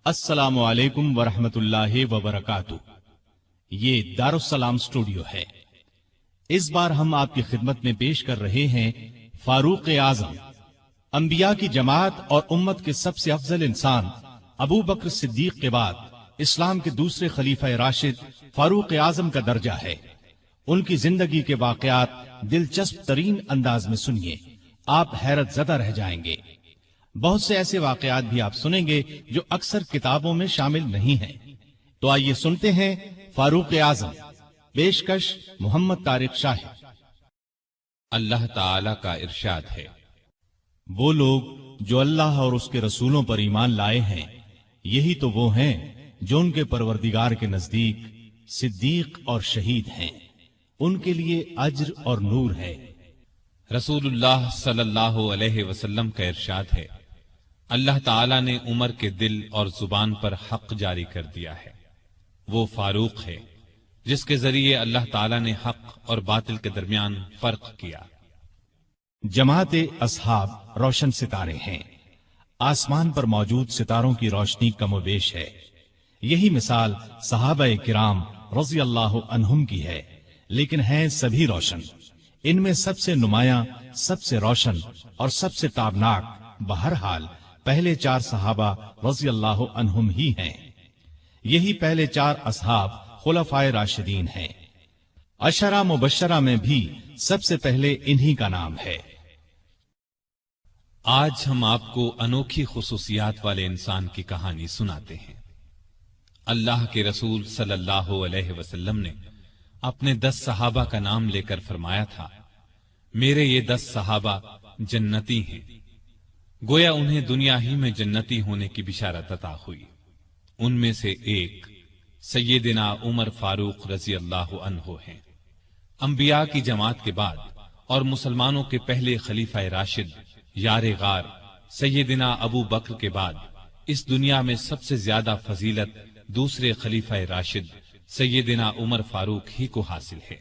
السلام علیکم ورحمۃ اللہ وبرکاتہ۔ یہ دارالسلام اسٹوڈیو ہے۔ اس بار ہم آپ کی خدمت میں پیش کر رہے ہیں فاروق اعظم، انبیاء کی جماعت اور امت کے سب سے افضل انسان ابو بکر صدیق کے بعد اسلام کے دوسرے خلیفہ راشد فاروق اعظم کا درجہ ہے۔ ان کی زندگی کے واقعات دلچسپ ترین انداز میں سنیے، آپ حیرت زدہ رہ جائیں گے۔ بہت سے ایسے واقعات بھی آپ سنیں گے جو اکثر کتابوں میں شامل نہیں ہیں۔ تو آئیے سنتے ہیں فاروق اعظم، پیشکش محمد طارق شاہ۔ اللہ تعالی کا ارشاد ہے، وہ لوگ جو اللہ اور اس کے رسولوں پر ایمان لائے ہیں، یہی تو وہ ہیں جو ان کے پروردگار کے نزدیک صدیق اور شہید ہیں، ان کے لیے اجر اور نور ہے۔ رسول اللہ صلی اللہ علیہ وسلم کا ارشاد ہے، اللہ تعالی نے عمر کے دل اور زبان پر حق جاری کر دیا ہے۔ وہ فاروق ہے جس کے ذریعے اللہ تعالی نے حق اور باطل کے درمیان فرق کیا۔ جماعت اصحاب روشن ستارے ہیں، آسمان پر موجود ستاروں کی روشنی کم و بیش ہے۔ یہی مثال صحابہ کرام رضی اللہ عنہم کی ہے، لیکن ہیں سبھی روشن۔ ان میں سب سے نمایاں، سب سے روشن اور سب سے تابناک بہرحال پہلے چار صحابہ رضی اللہ عنہم ہی ہیں۔ یہی پہلے چار اصحاب خلفائے راشدین ہیں۔ عشرہ مبشرہ میں بھی سب سے پہلے انہی کا نام ہے۔ آج ہم آپ کو انوکھی خصوصیات والے انسان کی کہانی سناتے ہیں۔ اللہ کے رسول صلی اللہ علیہ وسلم نے اپنے 10 صحابہ کا نام لے کر فرمایا تھا، میرے یہ 10 صحابہ جنتی ہیں۔ گویا انہیں دنیا ہی میں جنتی ہونے کی بشارت عطا ہوئی۔ ان میں سے ایک سیدنا عمر فاروق رضی اللہ عنہ ہیں۔ انبیاء کی جماعت کے بعد اور مسلمانوں کے پہلے خلیفہ راشد یار غار سیدنا ابو بکر کے بعد اس دنیا میں سب سے زیادہ فضیلت دوسرے خلیفہ راشد سیدنا عمر فاروق ہی کو حاصل ہے۔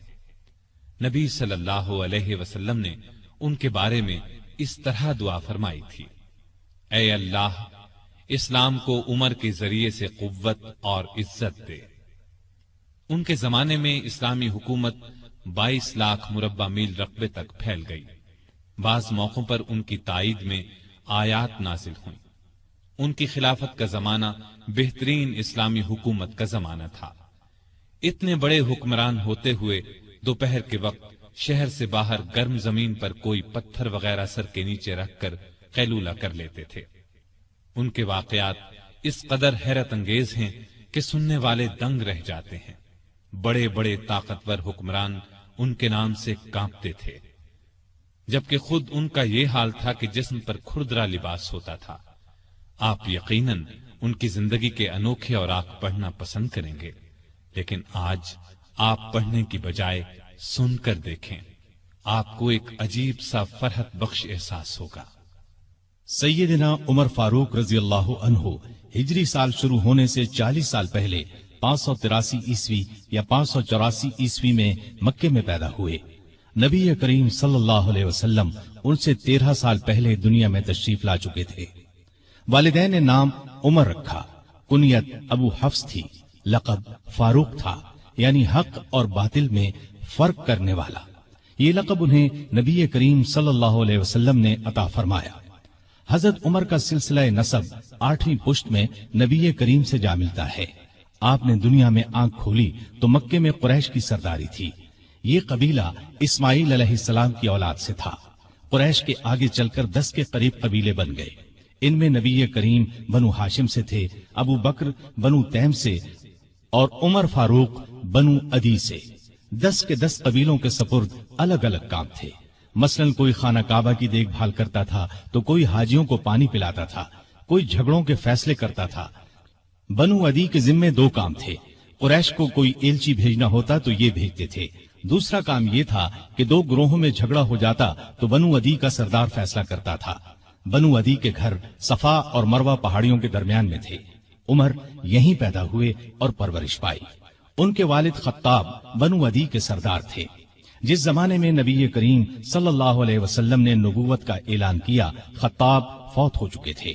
نبی صلی اللہ علیہ وسلم نے ان کے بارے میں اس طرح دعا فرمائی تھی، اے اللہ، اسلام کو عمر کے ذریعے سے قوت اور عزت دے۔ ان کے زمانے میں اسلامی حکومت 22 لاکھ مربع میل رقبے تک پھیل گئی۔ بعض موقعوں پر ان کی تائید میں آیات نازل ہوئیں۔ ان کی خلافت کا زمانہ بہترین اسلامی حکومت کا زمانہ تھا۔ اتنے بڑے حکمران ہوتے ہوئے دوپہر کے وقت شہر سے باہر گرم زمین پر کوئی پتھر وغیرہ سر کے نیچے رکھ کر قیلولہ کر لیتے تھے۔ ان کے واقعات اس قدر حیرت انگیز ہیں کہ سننے والے دنگ رہ جاتے ہیں۔ بڑے بڑے طاقتور حکمران ان کے نام سے کانپتے تھے، جبکہ خود ان کا یہ حال تھا کہ جسم پر کھردرا لباس ہوتا تھا۔ آپ یقیناً ان کی زندگی کے انوکھے اوراق پڑھنا پسند کریں گے، لیکن آج آپ پڑھنے کی بجائے سن کر دیکھیں، آپ کو ایک عجیب سا فرحت بخش احساس ہوگا۔ سیدنا عمر فاروق رضی اللہ عنہ ہجری سال شروع ہونے سے 40 سال پہلے 583 عیسوی یا 584 عیسوی میں مکے میں پیدا ہوئے۔ نبی کریم صلی اللہ علیہ وسلم ان سے 13 سال پہلے دنیا میں تشریف لا چکے تھے۔ والدین نے نام عمر رکھا، کنیت ابو حفص تھی، لقب فاروق تھا، یعنی حق اور باطل میں فرق کرنے والا۔ یہ لقب انہیں نبی کریم صلی اللہ علیہ وسلم نے عطا فرمایا۔ حضرت عمر کا سلسلہ نسب 8ویں پشت میں نبی کریم سے جا ملتا ہے۔ آپ نے دنیا میں آنکھ کھولی تو مکے میں قریش کی سرداری تھی۔ یہ قبیلہ اسماعیل علیہ السلام کی اولاد سے تھا۔ قریش کے آگے چل کر 10 کے قریب قبیلے بن گئے۔ ان میں نبی کریم بنو ہاشم سے تھے، ابو بکر بنو تیم سے اور عمر فاروق بنو عدی سے۔ 10 کے 10 قبیلوں کے سپرد الگ الگ کام تھے۔ مثلا کوئی خانہ کعبہ کی دیکھ بھال کرتا تھا تو کوئی حاجیوں کو پانی پلاتا تھا، کوئی جھگڑوں کے فیصلے کرتا تھا۔ بنو عدی کے ذمے 2 کام تھے۔ قریش کو کوئی ایلچی بھیجنا ہوتا تو یہ بھیجتے تھے۔ دوسرا کام یہ تھا کہ 2 گروہوں میں جھگڑا ہو جاتا تو بنو عدی کا سردار فیصلہ کرتا تھا۔ بنو عدی کے گھر صفا اور مروہ پہاڑیوں کے درمیان میں تھے۔ عمر یہیں پیدا ہوئے اور پرورش پائی۔ ان کے والد خطاب بنو عدی کے سردار تھے۔ جس زمانے میں نبی کریم صلی اللہ علیہ وسلم نے نبوت کا اعلان کیا، خطاب فوت ہو چکے تھے۔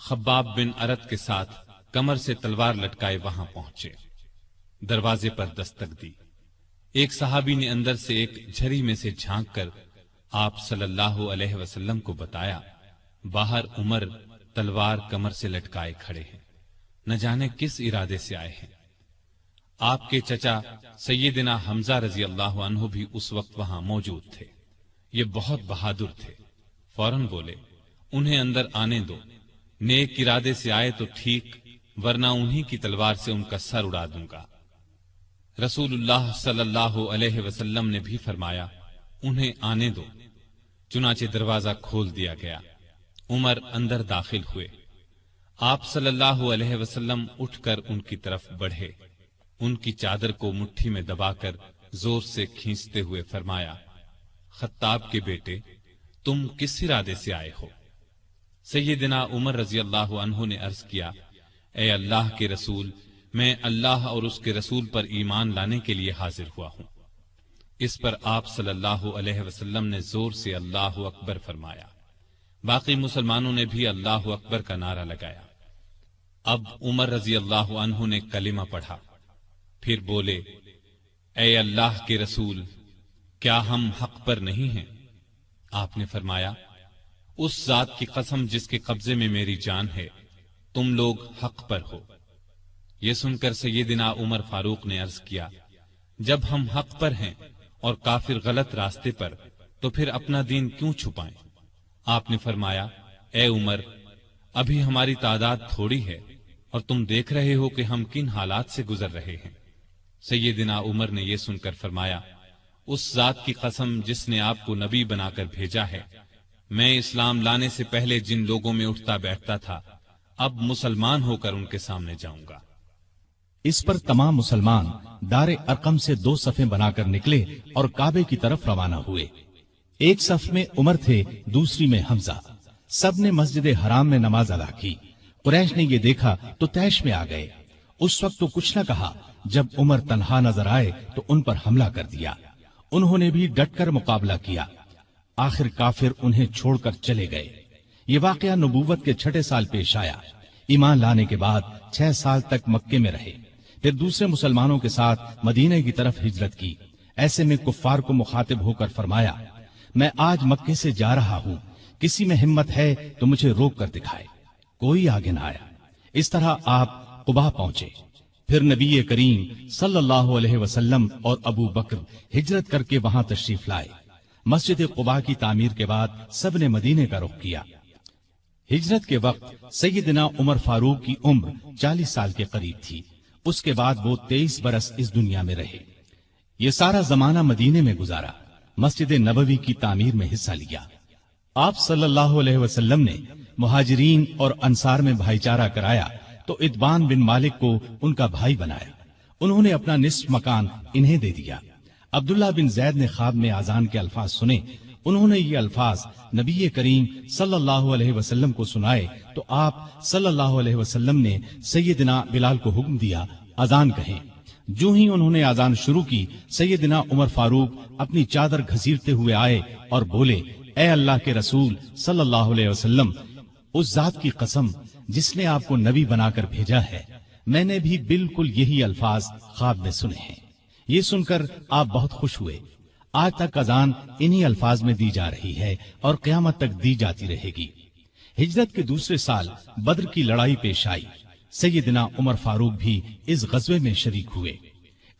خباب بن ارت کے ساتھ کمر سے تلوار لٹکائے وہاں پہنچے۔ دروازے پر دستک دی۔ ایک صحابی نے اندر سے ایک جھری میں سے جھانک کر آپ صلی اللہ علیہ وسلم کو بتایا، باہر عمر تلوار کمر سے لٹکائے کھڑے ہیں، نہ جانے کس ارادے سے آئے ہیں۔ آپ کے چچا سیدنا حمزہ رضی اللہ عنہ بھی اس وقت وہاں موجود تھے۔ یہ بہت بہادر تھے، فوراً بولے انہیں اندر آنے دو، نیک ارادے سے آئے تو ٹھیک، ورنہ انہی کی تلوار سے ان کا سر اڑا دوں گا۔ رسول اللہ صلی اللہ علیہ وسلم نے بھی فرمایا انہیں آنے دو، چنانچہ دروازہ کھول دیا گیا۔ عمر اندر داخل ہوئے۔ آپ صلی اللہ علیہ وسلم اٹھ کر ان کی طرف بڑھے، ان کی چادر کو مٹھی میں دبا کر زور سے کھینچتے ہوئے فرمایا، خطاب کے بیٹے، تم کس ارادے سے آئے ہو؟ سیدنا عمر رضی اللہ عنہ نے عرض کیا، اے اللہ کے رسول، میں اللہ اور اس کے رسول پر ایمان لانے کے لیے حاضر ہوا ہوں۔ اس پر آپ صلی اللہ علیہ وسلم نے زور سے اللہ اکبر فرمایا۔ باقی مسلمانوں نے بھی اللہ اکبر کا نعرہ لگایا۔ اب عمر رضی اللہ عنہ نے کلمہ پڑھا، پھر بولے، اے اللہ کے رسول، کیا ہم حق پر نہیں ہیں؟ آپ نے فرمایا، اس ذات کی قسم جس کے قبضے میں میری جان ہے، تم لوگ حق پر ہو۔ یہ سن کر سیدنا عمر فاروق نے عرض کیا، جب ہم حق پر ہیں اور کافر غلط راستے پر، تو پھر اپنا دین کیوں چھپائیں؟ آپ نے فرمایا، اے عمر، ابھی ہماری تعداد تھوڑی ہے اور تم دیکھ رہے ہو کہ ہم کن حالات سے گزر رہے ہیں۔ سیدنا عمر نے یہ سن کر فرمایا، اس ذات کی قسم جس نے آپ کو نبی بنا کر بھیجا ہے، میں اسلام لانے سے پہلے جن لوگوں میں اٹھتا بیٹھتا تھا، اب مسلمان ہو کر ان کے سامنے جاؤں گا۔ اس پر تمام مسلمان دار ارقم سے 2 صفیں بنا کر نکلے اور کعبے کی طرف روانہ ہوئے۔ ایک صف میں عمر تھے، دوسری میں حمزہ۔ سب نے مسجد حرام میں نماز ادا کی۔ قریش نے یہ دیکھا تو طیش میں آ گئے۔ اس وقت تو کچھ نہ کہا، جب عمر تنہا نظر آئے تو ان پر حملہ کر دیا۔ انہوں نے بھی ڈٹ کر مقابلہ کیا۔ آخر کافر انہیں چھوڑ کر چلے گئے۔ یہ واقعہ نبوت کے 6 سال پیش آیا۔ ایمان لانے کے بعد 6 سال تک مکے میں رہے، پھر دوسرے مسلمانوں کے ساتھ مدینہ کی طرف ہجرت کی۔ ایسے میں کفار کو مخاطب ہو کر فرمایا، میں آج مکے سے جا رہا ہوں، کسی میں ہمت ہے تو مجھے روک کر دکھائے۔ کوئی آگے نہ آیا۔ اس طرح آپ قباء پہنچے۔ پھر نبی کریم صلی اللہ علیہ وسلم اور ابو بکر ہجرت کر کے وہاں تشریف لائے۔ مسجد قباء کی تعمیر کے بعد سب نے مدینے کا رخ کیا۔ ہجرت کے وقت سیدنا عمر فاروق کی عمر 40 سال کے قریب تھی۔ اس کے بعد وہ 23 برس اس دنیا میں رہے۔ یہ سارا زمانہ مدینے میں گزارا، مسجد نبوی کی تعمیر میں حصہ لیا۔ آپ صلی اللہ علیہ وسلم نے مہاجرین اور انصار میں بھائی چارہ کرایا تو اتبان بن مالک کو ان کا بھائی بنایا۔ انہوں نے اپنا نصف مکان انہیں دے دیا۔ عبداللہ بن زید نے خواب میں اذان کے الفاظ سنے۔ انہوں نے یہ الفاظ نبی کریم صلی اللہ علیہ وسلم کو سنائے تو آپ صلی اللہ علیہ وسلم نے سیدنا بلال کو حکم دیا، اذان کہیں۔ جو ہی انہوں نے اذان شروع کی، سیدنا عمر فاروق اپنی چادر گھسیٹتے ہوئے آئے اور بولے، اے اللہ کے رسول صلی اللہ علیہ وسلم، اس ذات کی قسم جس نے آپ کو نبی بنا کر بھیجا ہے، میں نے بھی بالکل یہی الفاظ خواب میں سنے ہیں۔ یہ سن کر آپ بہت خوش ہوئے۔ آج تک اذان انہی الفاظ میں دی جا رہی ہے اور قیامت تک دی جاتی رہے گی۔ ہجرت کے دوسرے سال بدر کی لڑائی پیش آئی۔ سیدنا عمر فاروق بھی اس غزوے میں شریک ہوئے۔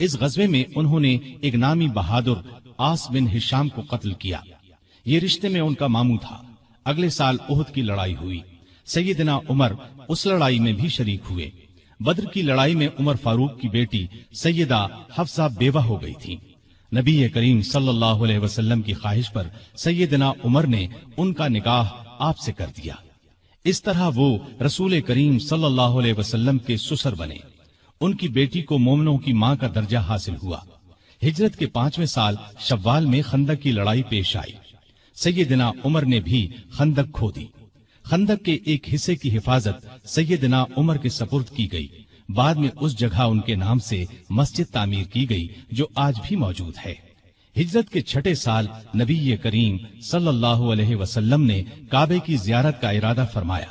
اس غزوے میں انہوں نے ایک نامی بہادر عاص بن ہشام کو قتل کیا۔ یہ رشتے میں ان کا ماموں تھا۔ اگلے سال احد کی لڑائی ہوئی۔ سیدنا عمر اس لڑائی میں بھی شریک ہوئے۔ بدر کی لڑائی میں عمر فاروق کی بیٹی سیدہ حفصہ بیوہ ہو گئی تھی۔ نبی کریم صلی اللہ علیہ وسلم کی خواہش پر سیدنا عمر نے ان کا نکاح آپ سے کر دیا۔ اس طرح وہ رسول کریم صلی اللہ علیہ وسلم کے سسر بنے۔ ان کی بیٹی کو مومنوں کی ماں کا درجہ حاصل ہوا۔ ہجرت کے 5ویں سال شوال میں خندق کی لڑائی پیش آئی۔ سیدنا عمر نے بھی خندق کھودی۔ خندق کے ایک حصے کی حفاظت سیدنا عمر کے سپرد کی گئی۔ بعد میں اس جگہ ان کے نام سے مسجد تعمیر کی گئی جو آج بھی موجود ہے۔ ہجرت کے 6 سال نبی کریم صلی اللہ علیہ وسلم نے کعبے کی زیارت کا ارادہ فرمایا۔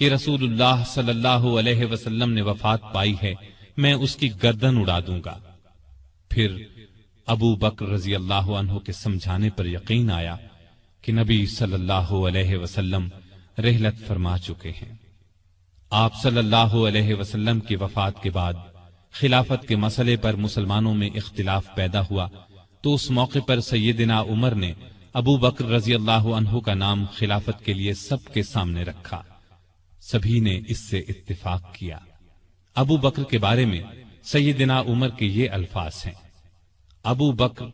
کہ رسول اللہ صلی اللہ علیہ وسلم نے وفات پائی ہے، میں اس کی گردن اڑا دوں گا۔ پھر ابو بکر رضی اللہ عنہ کے سمجھانے پر یقین آیا کہ نبی صلی اللہ علیہ وسلم رحلت فرما چکے ہیں۔ آپ صلی اللہ علیہ وسلم کی وفات کے بعد خلافت کے مسئلے پر مسلمانوں میں اختلاف پیدا ہوا، تو اس موقع پر سیدنا عمر نے ابو بکر رضی اللہ عنہ کا نام خلافت کے لیے سب کے سامنے رکھا۔ سبھی نے اس سے اتفاق کیا۔ ابو بکر کے بارے میں سیدنا عمر کے یہ الفاظ ہیں: ابو بکر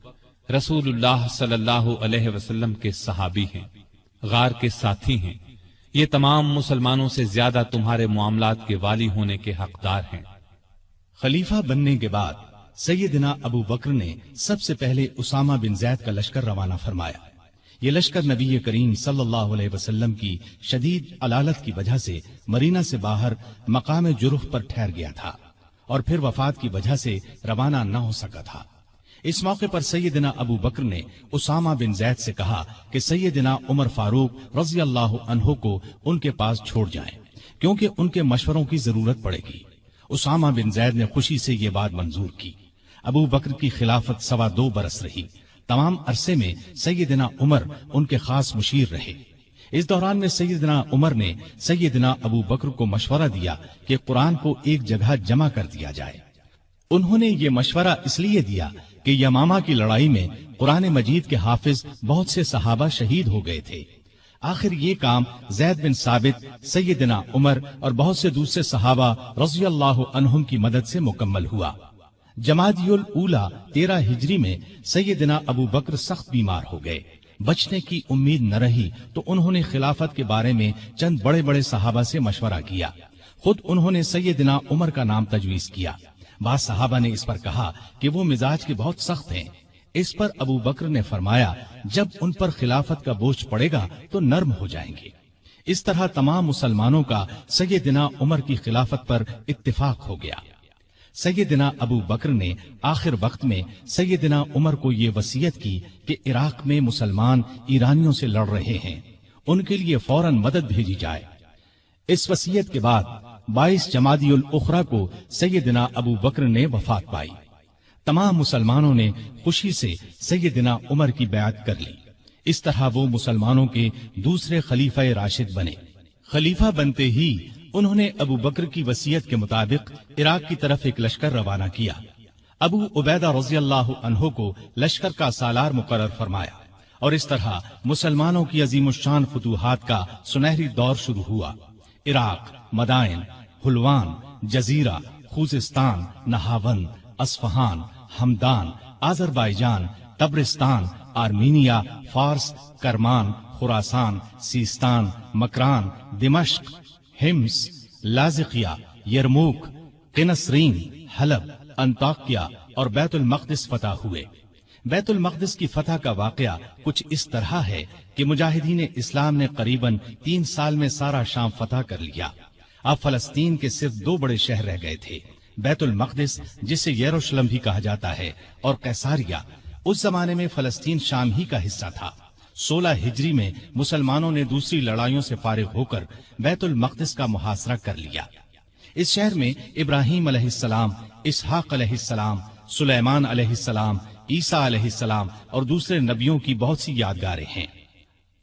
رسول اللہ صلی اللہ علیہ وسلم کے صحابی ہیں، غار کے ساتھی ہیں، یہ تمام مسلمانوں سے زیادہ تمہارے معاملات کے والی ہونے کے حقدار ہیں۔ خلیفہ بننے کے بعد سیدنا ابو بکر نے سب سے پہلے اسامہ بن زید کا لشکر روانہ فرمایا۔ یہ لشکر نبی کریم صلی اللہ علیہ وسلم کی شدید علالت کی وجہ سے مرینا سے باہر مقام جرح پر ٹھہر گیا تھا اور پھر وفات کی وجہ سے روانہ نہ ہو سکا تھا۔ اس موقع پر سیدنا ابو بکر نے اسامہ بن زید سے کہا کہ سیدنا عمر فاروق رضی اللہ عنہ کو ان کے پاس چھوڑ جائیں، کیونکہ ان کے مشوروں کی ضرورت پڑے گی۔ اسامہ بن زید نے خوشی سے یہ بات منظور کی۔ ابو بکر کی خلافت 2.25 برس رہی۔ تمام عرصے میں سیدنا عمر ان کے خاص مشیر رہے۔ اس دوران میں سیدنا عمر نے سیدنا ابو بکر کو مشورہ دیا کہ قرآن کو ایک جگہ جمع کر دیا جائے۔ انہوں نے یہ مشورہ اس لیے دیا کہ یمامہ کی لڑائی میں قرآن مجید کے حافظ بہت سے صحابہ شہید ہو گئے تھے۔ آخر یہ کام زید بن ثابت، سیدنا عمر اور بہت سے دوسرے صحابہ رضی اللہ عنہم کی مدد سے مکمل ہوا۔ جمادی الاولیٰ 13 ہجری میں سیدنا ابو بکر سخت بیمار ہو گئے۔ بچنے کی امید نہ رہی تو انہوں نے خلافت کے بارے میں چند بڑے بڑے صحابہ سے مشورہ کیا۔ خود انہوں نے سیدنا عمر کا نام تجویز کیا۔ بعض صحابہ نے اس پر کہا کہ وہ مزاج کے بہت سخت ہیں۔ اس پر ابو بکر نے فرمایا، جب ان پر خلافت کا بوجھ پڑے گا تو نرم ہو جائیں گے۔ اس طرح تمام مسلمانوں کا سیدنا عمر کی خلافت پر اتفاق ہو گیا۔ سیدنا ابو بکر نے آخر وقت میں سیدنا عمر کو یہ وصیت کی کہ عراق میں مسلمان ایرانیوں سے لڑ رہے ہیں، ان کے لیے فوراً مدد بھیجی جائے۔ اس وصیت کے بعد 22 جمادی الاخری کو سیدنا ابو بکر نے وفات پائی۔ تمام مسلمانوں نے خوشی سے سیدنا عمر کی بیعت کر لی۔ اس طرح وہ مسلمانوں کے دوسرے خلیفہ راشد بنے۔ خلیفہ بنتے ہی انہوں نے ابو بکر کی وصیت کے مطابق عراق کی طرف ایک لشکر روانہ کیا۔ ابو عبیدہ رضی اللہ عنہ کو لشکر کا سالار مقرر فرمایا اور اس طرح مسلمانوں کی عظیم الشان فتوحات کا سنہری دور شروع ہوا۔ Iraq, Madain, Hulwan, Jazira, Khuzestan, Nahavand, Isfahan, Hamadan, Azerbaijan, Tabaristan, Armenia, Fars, Kerman, خراسان، سیستان، مکران، دمشق، ہمس، لاذقیہ، یرموک، قنسرین، حلب، انطاکیہ اور بیت المقدس فتح ہوئے۔ بیت المقدس کی فتح کا واقعہ کچھ اس طرح ہے کہ مجاہدین اسلام نے قریباً 3 سال میں سارا شام فتح کر لیا۔ اب فلسطین کے صرف 2 بڑے شہر رہ گئے تھے، بیت المقدس جسے یروشلم بھی کہا جاتا ہے اور قیصاریہ۔ اس زمانے میں فلسطین شام ہی کا حصہ تھا۔ 16 ہجری میں مسلمانوں نے دوسری لڑائیوں سے فارغ ہو کر بیت المقدس کا محاصرہ کر لیا۔ اس شہر میں ابراہیم علیہ السلام، اسحاق علیہ السلام، سلیمان علیہ السلام، عیسیٰ علیہ السلام اور دوسرے نبیوں کی بہت سی یادگاریں ہیں۔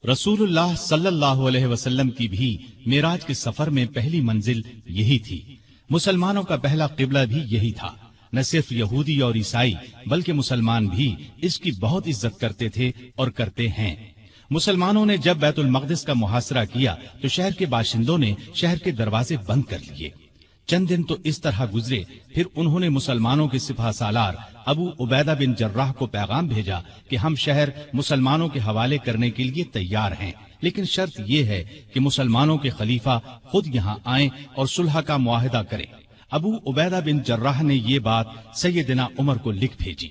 رسول اللہ صلی اللہ علیہ وسلم کی بھی معراج کے سفر میں پہلی منزل یہی تھی۔ مسلمانوں کا پہلا قبلہ بھی یہی تھا۔ نہ صرف یہودی اور عیسائی بلکہ مسلمان بھی اس کی بہت عزت کرتے تھے اور کرتے ہیں۔ مسلمانوں نے جب بیت المقدس کا محاصرہ کیا تو شہر کے باشندوں نے شہر کے دروازے بند کر لیے۔ چند دن تو اس طرح گزرے، پھر انہوں نے مسلمانوں کے سپہ سالار ابو عبیدہ بن جراح کو پیغام بھیجا کہ ہم شہر مسلمانوں کے حوالے کرنے کے لیے تیار ہیں، لیکن شرط یہ ہے کہ مسلمانوں کے خلیفہ خود یہاں آئیں اور صلح کا معاہدہ کریں۔ ابو عبیدہ بن جراح نے یہ بات سیدنا عمر کو لکھ بھیجی۔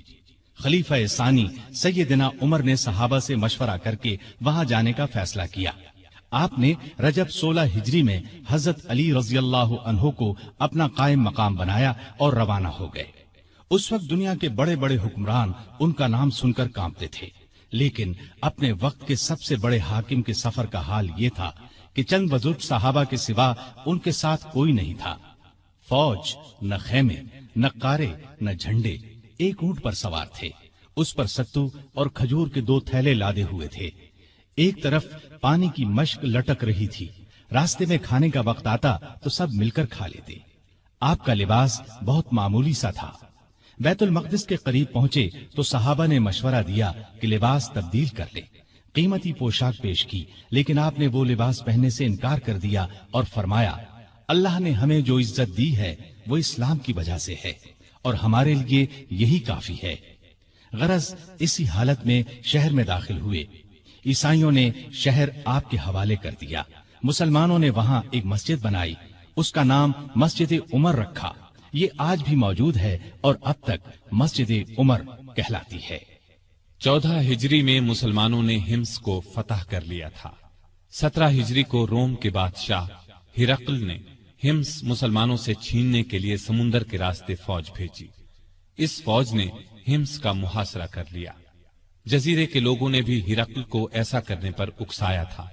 خلیفہ ثانی سیدنا عمر نے صحابہ سے مشورہ کر کے وہاں جانے کا فیصلہ کیا۔ آپ نے رجب 16 ہجری میں حضرت علی رضی اللہ عنہ کو اپنا قائم مقام بنایا اور روانہ ہو گئے۔ اس وقت دنیا کے بڑے بڑے حکمران ان کا نام سن کر کانپتے تھے، لیکن اپنے وقت کے سب سے بڑے حاکم کے سفر کا حال یہ تھا کہ چند بزرگ صحابہ کے سوا ان کے ساتھ کوئی نہیں تھا۔ فوج، نہ خیمے، نہ کارے، نہ جھنڈے، ایک اونٹ پر سوار تھے، اس پر ستو اور کھجور کے 2 تھیلے لادے ہوئے تھے۔ ایک طرف پانی کی مشک لٹک رہی تھی، راستے میں کھانے کا وقت آتا تو سب مل کر کھا لیتے۔ آپ کا لباس بہت معمولی سا تھا۔ بیت المقدس کے قریب پہنچے تو صحابہ نے مشورہ دیا کہ لباس تبدیل کر لیں۔ قیمتی پوشاک پیش کی، لیکن آپ نے وہ لباس پہننے سے انکار کر دیا اور فرمایا، اللہ نے ہمیں جو عزت دی ہے وہ اسلام کی وجہ سے ہے اور ہمارے لیے یہی کافی ہے۔ غرض اسی حالت میں شہر میں داخل ہوئے۔ عیسائیوں نے شہر آپ کے حوالے کر دیا۔ مسلمانوں نے وہاں ایک مسجد بنائی، اس کا نام مسجد عمر رکھا۔ یہ آج بھی موجود ہے اور اب تک مسجد عمر کہلاتی ہے۔ 14 ہجری میں مسلمانوں نے ہمس کو فتح کر لیا تھا۔ 17 ہجری کو روم کے بادشاہ ہرقل نے ہمس مسلمانوں سے چھیننے کے لیے سمندر کے راستے فوج بھیجی۔ اس فوج نے ہمس کا محاصرہ کر لیا۔ جزیرے کے لوگوں نے بھی ہرقل کو ایسا کرنے پر اکسایا تھا،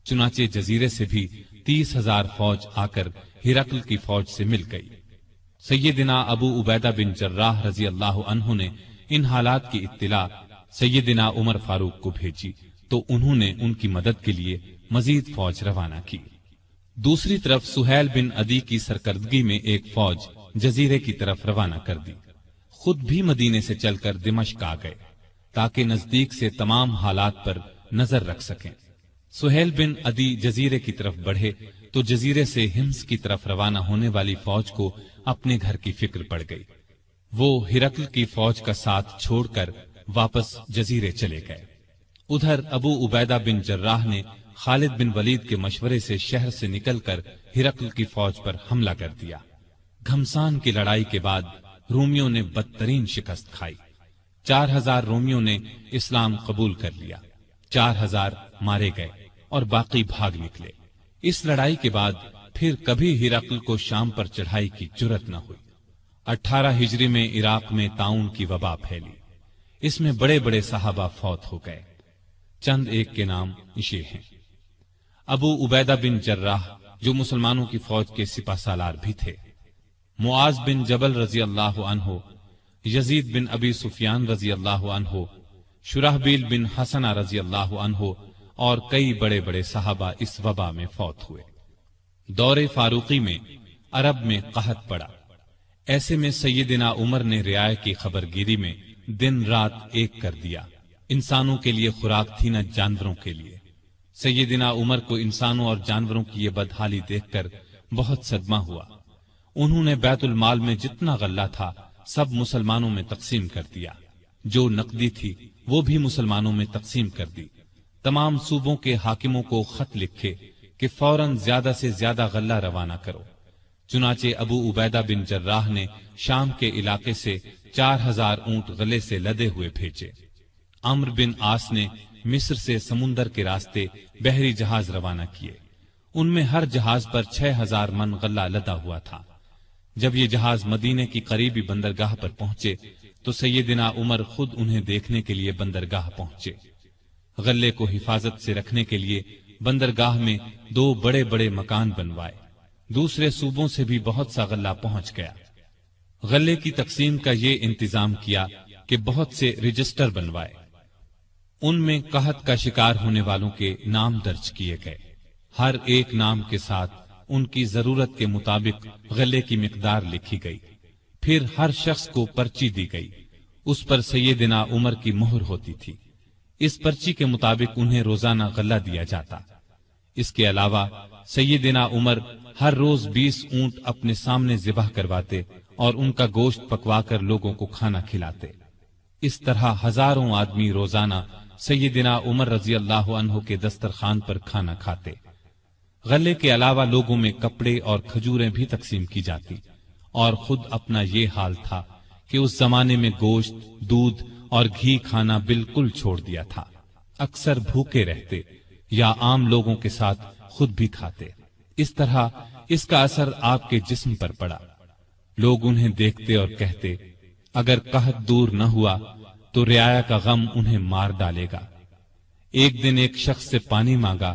چنانچہ جزیرے سے بھی 30,000 فوج آ کر ہرقل کی فوج سے مل گئی۔ سیدنا ابو عبیدہ بن جراح رضی اللہ عنہ نے ان حالات کی اطلاع سیدنا عمر فاروق کو بھیجی تو انہوں نے ان کی مدد کے لیے مزید فوج روانہ کی۔ دوسری طرف سہیل بن عدی کی سرکردگی میں ایک فوج جزیرے کی طرف روانہ کر دی۔ خود بھی مدینے سے چل کر دمشق آ گئے تاکہ نزدیک سے تمام حالات پر نظر رکھ سکیں۔ سہیل بن عدی جزیرے کی طرف بڑھے تو جزیرے سے ہمس کی طرف روانہ ہونے والی فوج کو اپنے گھر کی فکر پڑ گئی۔ وہ ہرقل کی فوج کا ساتھ چھوڑ کر واپس جزیرے چلے گئے۔ ادھر ابو عبیدہ بن جراح نے خالد بن ولید کے مشورے سے شہر سے نکل کر ہرقل کی فوج پر حملہ کر دیا۔ گھمسان کی لڑائی کے بعد رومیوں نے بدترین شکست کھائی۔ 4,000 رومیوں نے اسلام قبول کر لیا، 4,000 مارے گئے اور باقی بھاگ نکلے۔ اس لڑائی کے بعد پھر کبھی ہرقل کو شام پر چڑھائی کی جرأت نہ ہوئی۔ 18 ہجری میں عراق میں طاعون کی وبا پھیلی، اس میں بڑے بڑے صحابہ فوت ہو گئے۔ چند ایک کے نام یہ ہیں: ابو عبیدہ بن جراح جو مسلمانوں کی فوج کے سپہ سالار بھی تھے، معاذ بن جبل رضی اللہ عنہ، یزید بن ابی سفیان رضی اللہ عنہ، شرحبیل بن حسنہ رضی اللہ عنہ اور کئی بڑے بڑے صحابہ اس وبا میں فوت ہوئے۔ دور فاروقی میں عرب میں قحط پڑا، ایسے میں سیدنا عمر نے رعایا کی خبرگیری میں دن رات ایک کر دیا۔ انسانوں کے لیے خوراک تھی نہ جانوروں کے لیے۔ سیدنا عمر کو انسانوں اور جانوروں کی یہ بدحالی دیکھ کر بہت صدمہ ہوا۔ انہوں نے بیت المال میں جتنا غلہ تھا سب مسلمانوں میں تقسیم کر دیا، جو نقدی تھی وہ بھی مسلمانوں میں تقسیم کر دی۔ تمام صوبوں کے حاکموں کو خط لکھے کہ فوراً زیادہ سے زیادہ غلہ روانہ کرو۔ چنانچہ ابو عبیدہ بن جراح نے شام کے علاقے سے 4,000 اونٹ غلے سے لدے ہوئے بھیجے۔ عمرو بن عاص نے مصر سے سمندر کے راستے بحری جہاز روانہ کیے، ان میں ہر جہاز پر 6,000 من غلہ لدا ہوا تھا۔ جب یہ جہاز مدینے کی قریبی بندرگاہ پر پہنچے تو سیدنا عمر خود انہیں دیکھنے کے لیے بندرگاہ پہنچے۔ غلے کو حفاظت سے رکھنے کے لیے بندرگاہ میں 2 بڑے بڑے مکان بنوائے، دوسرے صوبوں سے بھی بہت سا غلہ پہنچ گیا۔ غلے کی تقسیم کا یہ انتظام کیا کہ بہت سے رجسٹر بنوائے، ان میں قحط کا شکار ہونے والوں کے نام درج کیے گئے، ہر ایک نام کے ساتھ ان کی ضرورت کے مطابق غلے کی مقدار لکھی گئی، پھر ہر شخص کو پرچی دی گئی، اس پر سیدنا عمر کی مہر ہوتی تھی، اس پرچی کے مطابق انہیں روزانہ غلہ دیا جاتا۔ اس کے علاوہ سیدنا عمر ہر روز 20 اونٹ اپنے سامنے ذبح کرواتے اور ان کا گوشت پکوا کر لوگوں کو کھانا کھلاتے۔ اس طرح ہزاروں آدمی روزانہ سیدنا عمر رضی اللہ عنہ کے دسترخوان پر کھانا کھاتے۔ غلے کے علاوہ لوگوں میں کپڑے اور کھجوریں بھی تقسیم کی جاتی، اور خود اپنا یہ حال تھا کہ اس زمانے میں گوشت، دودھ اور گھی کھانا بالکل چھوڑ دیا تھا، اکثر بھوکے رہتے یا عام لوگوں کے ساتھ خود بھی کھاتے۔ اس طرح اس کا اثر آپ کے جسم پر پڑا، لوگ انہیں دیکھتے اور کہتے اگر قحط دور نہ ہوا تو رعایا کا غم انہیں مار ڈالے گا۔ ایک دن ایک شخص سے پانی مانگا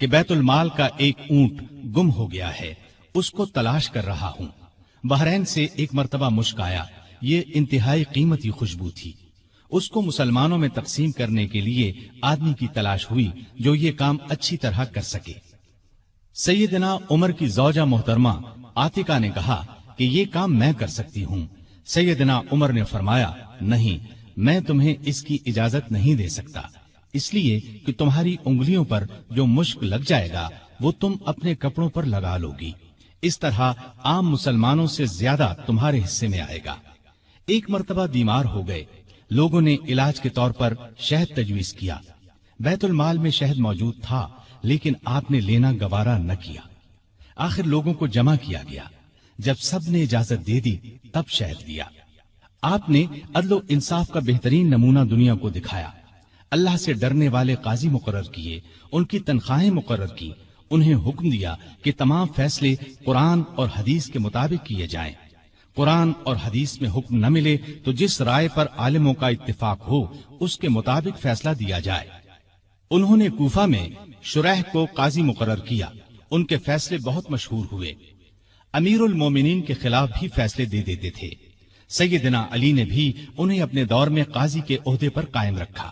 کہ بیت المال کا ایک اونٹ گم ہو گیا ہے، اس کو تلاش کر رہا ہوں۔ بحرین سے ایک مرتبہ مشک آیا، یہ انتہائی قیمتی خوشبو تھی۔ اس کو مسلمانوں میں تقسیم کرنے کے لیے آدمی کی تلاش ہوئی جو یہ کام اچھی طرح کر سکے۔ سیدنا عمر کی زوجہ محترمہ عاتقہ نے کہا کہ یہ کام میں کر سکتی ہوں۔ سیدنا عمر نے فرمایا، نہیں، میں تمہیں اس کی اجازت نہیں دے سکتا، اس لیے کہ تمہاری انگلیوں پر جو مشک لگ جائے گا وہ تم اپنے کپڑوں پر لگا لو گی، اس طرح عام مسلمانوں سے زیادہ تمہارے حصے میں آئے گا۔ ایک مرتبہ بیمار ہو گئے، لوگوں نے علاج کے طور پر شہد تجویز کیا۔ بیت المال میں شہد موجود تھا، لیکن آپ نے لینا گوارا نہ کیا۔ آخر لوگوں کو جمع کیا گیا، جب سب نے اجازت دے دی تب شہد دیا۔ آپ نے عدل و انصاف کا بہترین نمونہ دنیا کو دکھایا۔ اللہ سے ڈرنے والے قاضی مقرر کیے، ان کی تنخواہیں مقرر کی، انہیں حکم دیا کہ تمام فیصلے قرآن اور حدیث کے مطابق کیے جائیں۔ قرآن اور حدیث میں حکم نہ ملے تو جس رائے پر عالموں کا اتفاق ہو اس کے مطابق فیصلہ دیا جائے۔ انہوں نے کوفہ میں شریح کو قاضی مقرر کیا، ان کے فیصلے بہت مشہور ہوئے۔ امیر المومنین کے خلاف بھی فیصلے دے دیتے تھے۔ سیدنا علی نے بھی انہیں اپنے دور میں قاضی کے عہدے پر قائم رکھا۔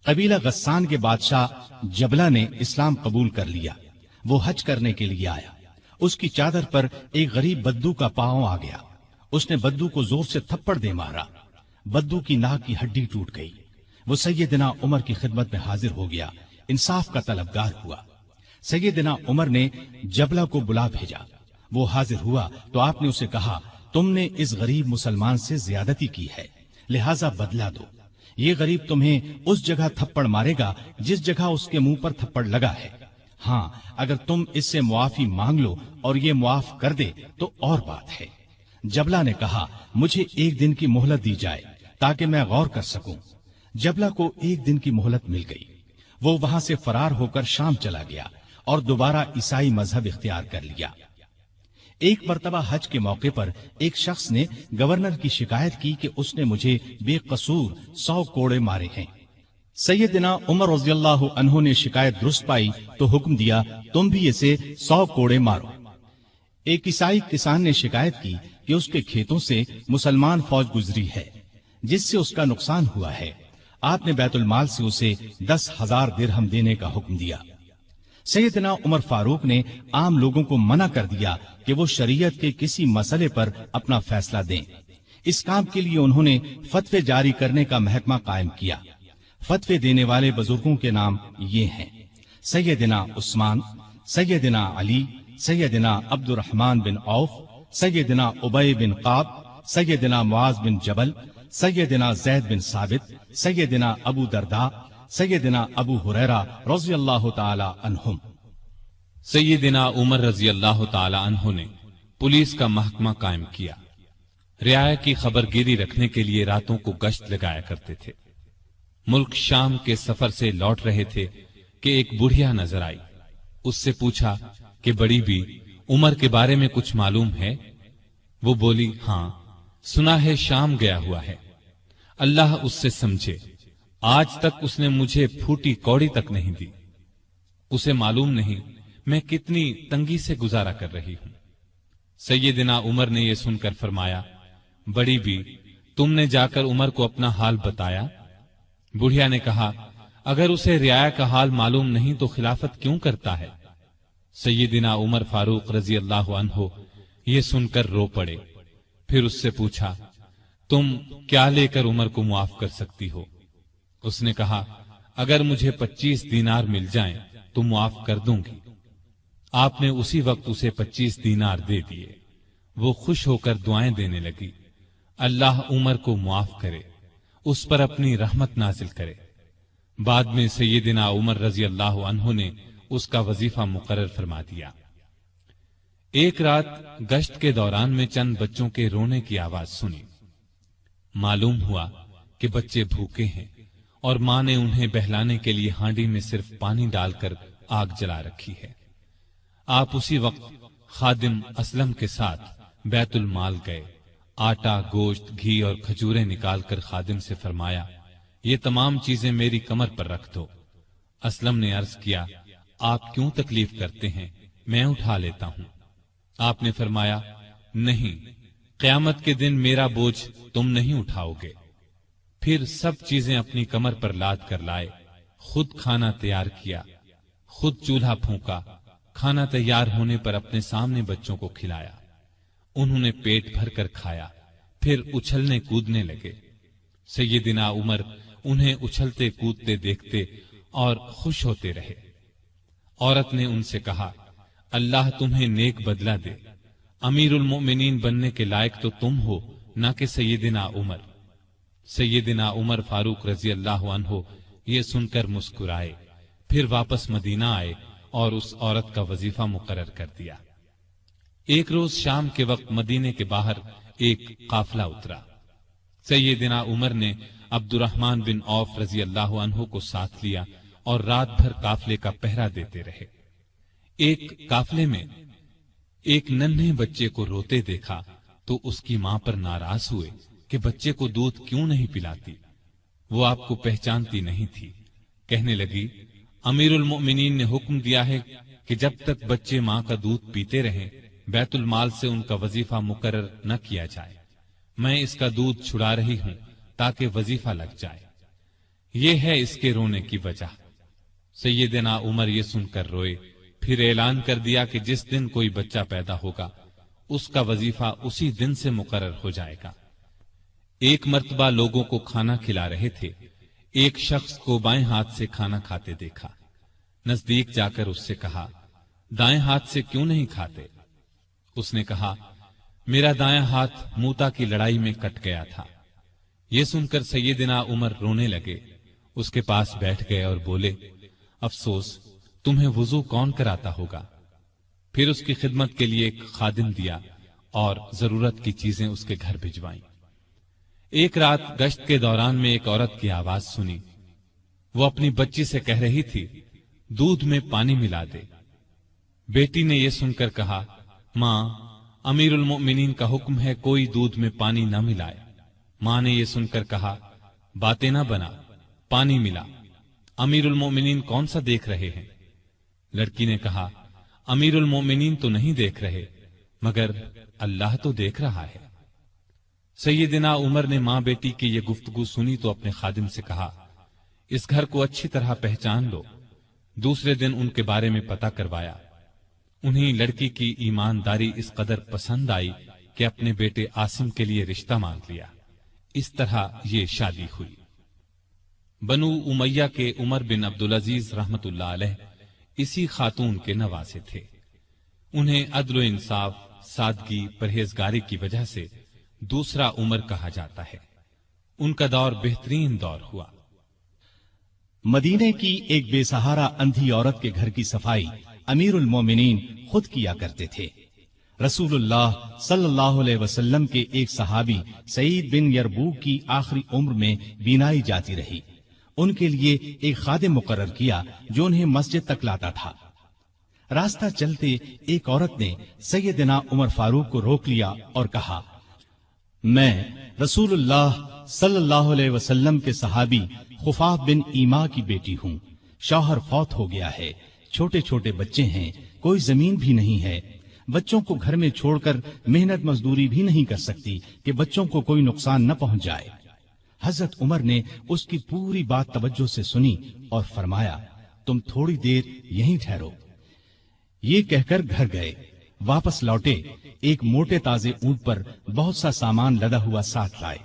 قبیلہ غسان کے بادشاہ جبلہ نے اسلام قبول کر لیا۔ وہ حج کرنے کے لیے آیا، اس کی چادر پر ایک غریب بدو کا پاؤں آ گیا۔ اس نے بدو کو زور سے تھپڑ دے مارا، بدو کی ناک کی ہڈی ٹوٹ گئی۔ وہ سیدنا عمر کی خدمت میں حاضر ہو گیا، انصاف کا طلبگار ہوا۔ سیدنا عمر نے جبلہ کو بلا بھیجا، وہ حاضر ہوا تو آپ نے اسے کہا، تم نے اس غریب مسلمان سے زیادتی کی ہے، لہذا بدلہ دو۔ یہ غریب تمہیں اس جگہ تھپڑ مارے گا جس جگہ اس کے منہ پر تھپڑ لگا ہے۔ ہاں، اگر تم اس سے معافی مانگ لو اور یہ معاف کر دے تو اور بات ہے۔ جبلہ نے کہا، مجھے ایک دن کی مہلت دی جائے تاکہ میں غور کر سکوں۔ جبلہ کو ایک دن کی مہلت مل گئی۔ وہ وہاں سے فرار ہو کر شام چلا گیا اور دوبارہ عیسائی مذہب اختیار کر لیا۔ ایک مرتبہ حج کے موقع پر ایک شخص نے گورنر کی شکایت کی کہ اس نے مجھے بے قصور 100 کوڑے مارے ہیں۔ سیدنا عمر رضی اللہ عنہ نے شکایت درست پائی تو حکم دیا، تم بھی اسے 100 کوڑے مارو۔ ایک عیسائی کسان نے شکایت کی کہ اس کے کھیتوں سے مسلمان فوج گزری ہے جس سے اس کا نقصان ہوا ہے۔ آپ نے بیت المال سے اسے 10,000 درہم دینے کا حکم دیا۔ سیدنا عمر فاروق نے عام لوگوں کو منع کر دیا کہ وہ شریعت کے کسی مسئلے پر اپنا فیصلہ دیں۔ اس کام کے لیے انہوں نے فتوے جاری کرنے کا محکمہ قائم کیا۔ فتوے دینے والے بزرگوں کے نام یہ ہیں: سیدنا عثمان، سیدنا علی، سیدنا عبد الرحمن بن عوف، سیدنا ابی بن قعب، سیدنا معاذ بن جبل، سیدنا زید بن ثابت، سیدنا ابو درداء، سیدنا ابو ہریرہ رضی اللہ تعالی عنہم۔ سیدنا عمر رضی اللہ تعالی عنہ نے پولیس کا محکمہ قائم کیا۔ رعایا کی خبر گیری رکھنے کے لیے راتوں کو گشت لگایا کرتے تھے۔ ملک شام کے سفر سے لوٹ رہے تھے کہ ایک بڑھیا نظر آئی۔ اس سے پوچھا کہ بڑی بھی عمر کے بارے میں کچھ معلوم ہے؟ وہ بولی، ہاں، سنا ہے شام گیا ہوا ہے، اللہ اس سے سمجھے، آج تک اس نے مجھے پھوٹی کوڑی تک نہیں دی۔ اسے معلوم نہیں میں کتنی تنگی سے گزارا کر رہی ہوں۔ سیدنا عمر نے یہ سن کر فرمایا، بڑی بھی تم نے جا کر عمر کو اپنا حال بتایا؟ بڑھیا نے کہا، اگر اسے رعایا کا حال معلوم نہیں تو خلافت کیوں کرتا ہے؟ سیدنا عمر فاروق رضی اللہ عنہ یہ سن کر رو پڑے۔ پھر اس سے پوچھا، تم کیا لے کر عمر کو معاف کر سکتی ہو؟ اس نے کہا، اگر مجھے 25 دینار مل جائیں تو معاف کر دوں گی۔ آپ نے اسی وقت اسے 25 دینار دے دیے۔ وہ خوش ہو کر دعائیں دینے لگی، اللہ عمر کو معاف کرے، اس پر اپنی رحمت نازل کرے۔ بعد میں سیدنا عمر رضی اللہ عنہ نے اس کا وظیفہ مقرر فرما دیا۔ ایک رات گشت کے دوران میں چند بچوں کے رونے کی آواز سنی۔ معلوم ہوا کہ بچے بھوکے ہیں اور ماں نے انہیں بہلانے کے لیے ہانڈی میں صرف پانی ڈال کر آگ جلا رکھی ہے۔ آپ اسی وقت خادم اسلم کے ساتھ بیت المال گئے، آٹا، گوشت، گھی اور کھجوریں نکال کر خادم سے فرمایا، یہ تمام چیزیں میری کمر پر رکھ دو۔ اسلم نے عرض کیا، آپ کیوں تکلیف کرتے ہیں، میں اٹھا لیتا ہوں۔ آپ نے فرمایا نہیں، قیامت کے دن میرا بوجھ تم نہیں اٹھاؤ گے۔ پھر سب چیزیں اپنی کمر پر لاد کر لائے، خود کھانا تیار کیا، خود چولہا پھونکا، کھانا تیار ہونے پر اپنے سامنے بچوں کو کھلایا۔ انہوں نے پیٹ بھر کر کھایا، پھر اچھلنے کودنے لگے۔ سیدنا عمر انہیں اچھلتے کودتے دیکھتے اور خوش ہوتے رہے۔ عورت نے ان سے کہا، اللہ تمہیں نیک بدلہ دے، امیر المؤمنین بننے کے لائق تو تم ہو، نہ کہ سیدنا عمر۔ سیدنا عمر فاروق رضی اللہ عنہ یہ سن کر مسکرائے، پھر واپس مدینہ آئے اور اس عورت کا وظیفہ مقرر کر دیا۔ ایک روز شام کے وقت مدینے کے باہر ایک قافلہ اترا۔ سیدنا عمر نے عبد الرحمن بن عوف رضی اللہ عنہ کو ساتھ لیا اور رات بھر قافلے کا پہرا دیتے رہے۔ ایک قافلے میں ایک ننھے بچے کو روتے دیکھا تو اس کی ماں پر ناراض ہوئے کہ بچے کو دودھ کیوں نہیں پلاتی۔ وہ آپ کو پہچانتی نہیں تھی۔ کہنے لگی، امیر المؤمنین نے حکم دیا ہے کہ جب تک بچے ماں کا دودھ پیتے رہیں بیت المال سے ان کا وظیفہ مقرر نہ کیا جائے۔ میں اس کا دودھ چھڑا رہی ہوں تاکہ وظیفہ لگ جائے۔ یہ ہے اس کے رونے کی وجہ۔ سیدنا عمر یہ سن کر روئے، پھر اعلان کر دیا کہ جس دن کوئی بچہ پیدا ہوگا اس کا وظیفہ اسی دن سے مقرر ہو جائے گا۔ ایک مرتبہ لوگوں کو کھانا کھلا رہے تھے، ایک شخص کو بائیں ہاتھ سے کھانا کھاتے دیکھا۔ نزدیک جا کر اس سے کہا، دائیں ہاتھ سے کیوں نہیں کھاتے؟ اس نے کہا، میرا دایاں ہاتھ موتا کی لڑائی میں کٹ گیا تھا۔ یہ سن کر سیدنا عمر رونے لگے، اس کے پاس بیٹھ گئے اور بولے، افسوس، تمہیں وضو کون کراتا ہوگا؟ پھر اس کی خدمت کے لیے ایک خادم دیا اور ضرورت کی چیزیں اس کے گھر بھجوائیں۔ ایک رات گشت کے دوران میں ایک عورت کی آواز سنی۔ وہ اپنی بچی سے کہہ رہی تھی، دودھ میں پانی ملا دے۔ بیٹی نے یہ سن کر کہا، ماں، امیر المؤمنین کا حکم ہے کوئی دودھ میں پانی نہ ملائے۔ ماں نے یہ سن کر کہا، باتیں نہ بنا، پانی ملا۔ امیر المؤمنین کون سا دیکھ رہے ہیں؟ لڑکی نے کہا، امیر المؤمنین تو نہیں دیکھ رہے، مگر اللہ تو دیکھ رہا ہے۔ سیدنا عمر نے ماں بیٹی کی یہ گفتگو سنی تو اپنے خادم سے کہا، اس گھر کو اچھی طرح پہچان لو۔ دوسرے دن ان کے بارے میں پتہ کروایا۔ انہیں لڑکی کی ایمانداری اس قدر پسند آئی کہ اپنے بیٹے عاصم کے لیے رشتہ مانگ لیا۔ اس طرح یہ شادی ہوئی۔ بنو امیہ کے عمر بن عبدالعزیز رحمت اللہ علیہ اسی خاتون کے نواسے تھے۔ انہیں عدل و انصاف، سادگی، پرہیزگاری کی وجہ سے دوسرا عمر کہا جاتا ہے۔ ان کا دور بہترین دور ہوا۔ مدینے کی ایک بے سہارا اندھی عورت کے گھر کی صفائی امیر المومنین خود کیا کرتے تھے۔ رسول اللہ صلی اللہ علیہ وسلم کے ایک صحابی سعید بن یربوک کی آخری عمر میں بینائی جاتی رہی۔ ان کے لیے ایک خادم مقرر کیا جو انہیں مسجد تک لاتا تھا۔ راستہ چلتے ایک عورت نے سیدنا عمر فاروق کو روک لیا اور کہا، میں رسول اللہ صلی اللہ علیہ وسلم کے صحابی خفاف بن ایما کی بیٹی ہوں۔ شوہر فوت ہو گیا ہے، چھوٹے چھوٹے بچے ہیں، کوئی زمین بھی نہیں ہے۔ بچوں کو گھر میں چھوڑ کر محنت مزدوری بھی نہیں کر سکتی کہ بچوں کو کوئی نقصان نہ پہنچ جائے۔ حضرت عمر نے اس کی پوری بات توجہ سے سنی اور فرمایا، تم تھوڑی دیر یہیں ٹھہرو۔ یہ کہہ کر گھر گئے۔ واپس لوٹے، ایک موٹے تازے اونٹ پر بہت سا سامان لدا ہوا ساتھ لائے۔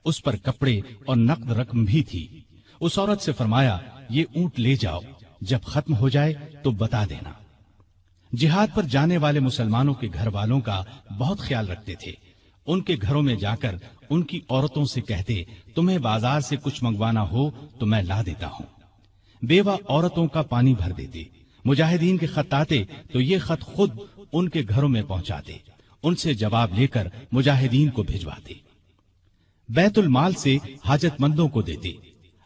اس پر کپڑے اور نقد رقم بھی تھی۔ اس عورت سے فرمایا، یہ اونٹ لے جاؤ، جب ختم ہو جائے تو بتا دینا۔ جہاد پر جانے والے مسلمانوں کے گھر والوں کا بہت خیال رکھتے تھے۔ ان کے گھروں میں جا کر ان کی عورتوں سے کہتے، تمہیں بازار سے کچھ منگوانا ہو تو میں لا دیتا ہوں۔ بیوہ عورتوں کا پانی بھر دیتے۔ مجاہدین کے خط آتے تو یہ خط خود ان کے گھروں میں پہنچاتے، ان سے جواب لے کر مجاہدین کو بھجواتے۔ بیت المال سے حاجت مندوں کو دیتے۔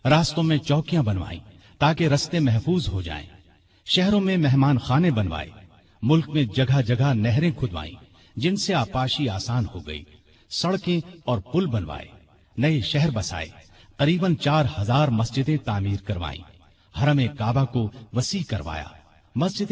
راستوں میں چوکیاں بنوائیں تاکہ رستے محفوظ ہو جائیں۔ شہروں میں مہمان خانے بنوائے۔ ملک میں جگہ جگہ نہریں کھدوائیں جن سے آپاشی آسان ہو گئی۔ سڑکیں اور پل بنوائے، نئے شہر بسائے، قریباً 4000 مسجدیں تعمیر کروائیں، حرم کعبہ کو وسیع کروایا، مسجد